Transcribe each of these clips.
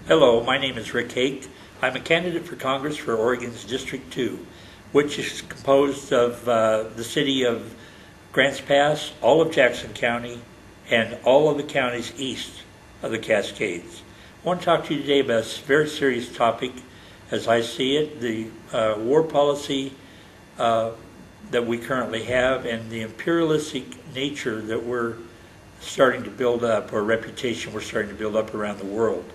Hello, my name is Rick Hake. I'm a candidate for Congress for Oregon's District 2, which is composed of the city of Grants Pass, all of Jackson County, and all of the counties east of the Cascades. I want to talk to you today about a very serious topic as I see it, the war policy that we currently have and the imperialistic nature that we're starting to build up, or reputation we're starting to build up around the world.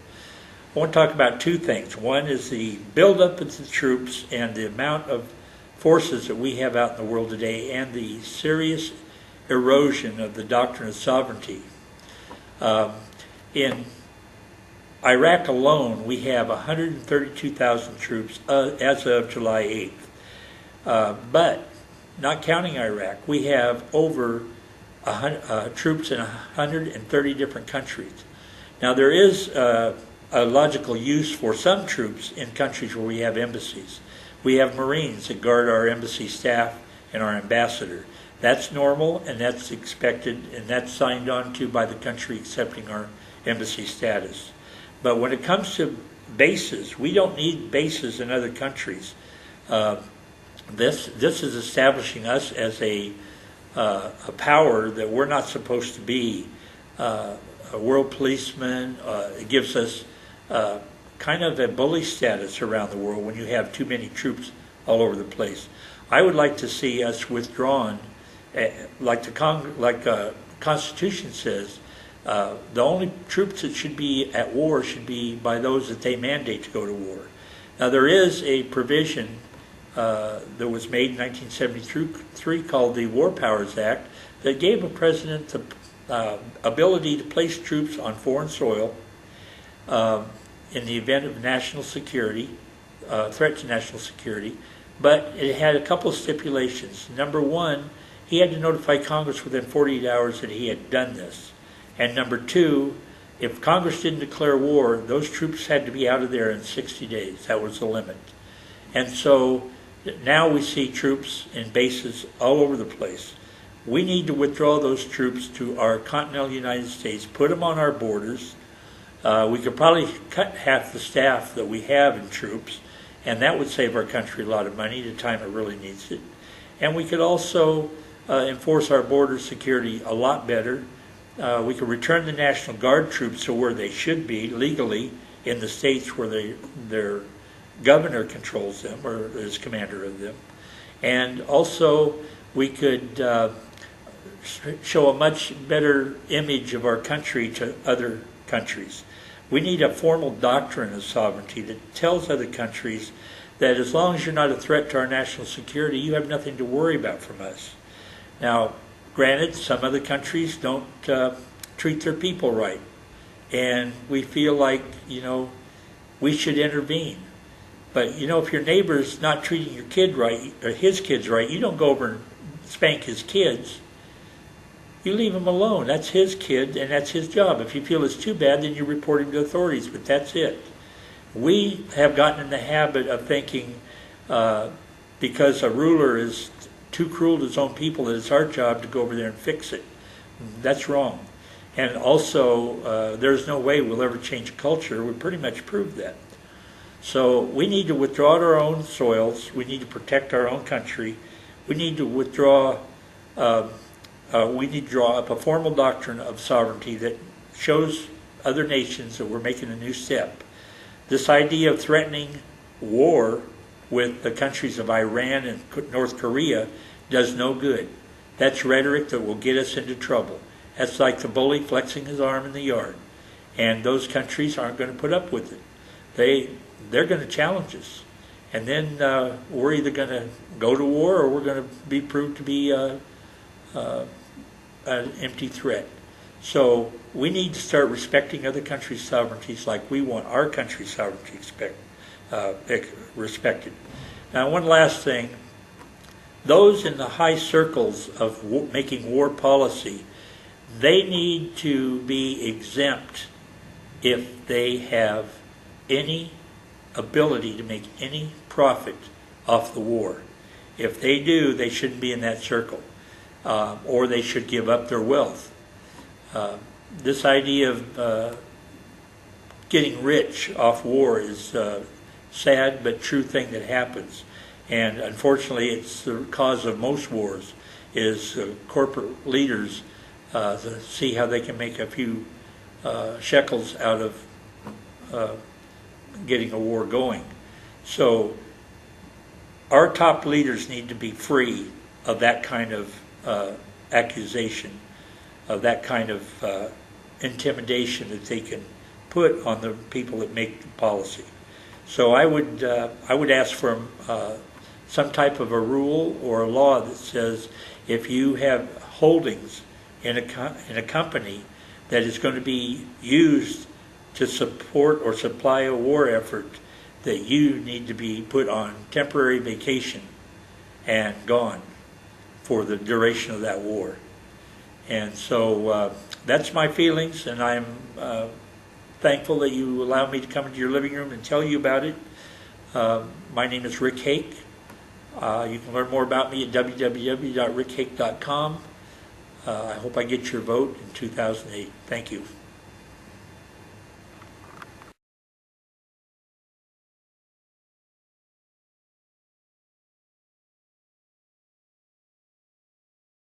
I want to talk about two things. One is the buildup of the troops and the amount of forces that we have out in the world today, and the serious erosion of the doctrine of sovereignty. In Iraq alone, we have 132,000 troops as of July 8th. But not counting Iraq, we have over troops in 130 different countries. Now there is a logical use for some troops in countries where we have embassies. We have Marines that guard our embassy staff and our ambassador. That's normal, and that's expected, and that's signed on to by the country accepting our embassy status. But when it comes to bases, we don't need bases in other countries. This is establishing us as a power that we're not supposed to be. A world policeman. It gives us kind of a bully status around the world when you have too many troops all over the place. I would like to see us withdrawn, like the Constitution says. The only troops that should be at war should be by those that they mandate to go to war. Now there is a provision that was made in 1973 called the War Powers Act that gave a president the ability to place troops on foreign soil in the event of national security, threat to national security, but it had a couple of stipulations. Number one, he had to notify Congress within 48 hours that he had done this. And number two, if Congress didn't declare war, those troops had to be out of there in 60 days. That was the limit. And so now we see troops in bases all over the place. We need to withdraw those troops to our continental United States, put them on our borders. We could probably cut half the staff that we have in troops, and that would save our country a lot of money at a time it really needs it. And we could also enforce our border security a lot better. We could return the National Guard troops to where they should be legally in the states where their governor controls them or is commander of them. And also we could show a much better image of our country to other countries. We need a formal doctrine of sovereignty that tells other countries that as long as you're not a threat to our national security, you have nothing to worry about from us. Now, granted, some other countries don't treat their people right, and we feel like, we should intervene. But, if your neighbor's not treating your kid right, or his kids right, you don't go over and spank his kids. You leave him alone. That's his kid, and that's his job. If you feel it's too bad, then you report him to authorities, but that's it. We have gotten in the habit of thinking because a ruler is too cruel to his own people that it's our job to go over there and fix it. That's wrong. And also, there's no way we'll ever change a culture. We pretty much proved that. So we need to withdraw to our own soils. We need to protect our own country. We need to withdraw. We need to draw up a formal doctrine of sovereignty that shows other nations that we're making a new step. This idea of threatening war with the countries of Iran and North Korea does no good. That's rhetoric that will get us into trouble. That's like the bully flexing his arm in the yard. And those countries aren't going to put up with it. They're going to challenge us. And then we're either going to go to war or we're going to be proved to be an empty threat. So we need to start respecting other countries' sovereignties like we want our country's sovereignty respected. Now, one last thing. Those in the high circles of making war policy, they need to be exempt if they have any ability to make any profit off the war. If they do, they shouldn't be in that circle, or they should give up their wealth. This idea of getting rich off war is a sad but true thing that happens. And unfortunately, it's the cause of most wars, is corporate leaders to see how they can make a few shekels out of getting a war going. So our top leaders need to be free of that kind of accusation, of that kind of intimidation that they can put on the people that make the policy. So I would ask for some type of a rule or a law that says if you have holdings in a company that is going to be used to support or supply a war effort, that you need to be put on temporary vacation and gone for the duration of that war. And so that's my feelings, and I'm thankful that you allowed me to come into your living room and tell you about it. My name is Rick Hake. You can learn more about me at www.rickhake.com. I hope I get your vote in 2008. Thank you.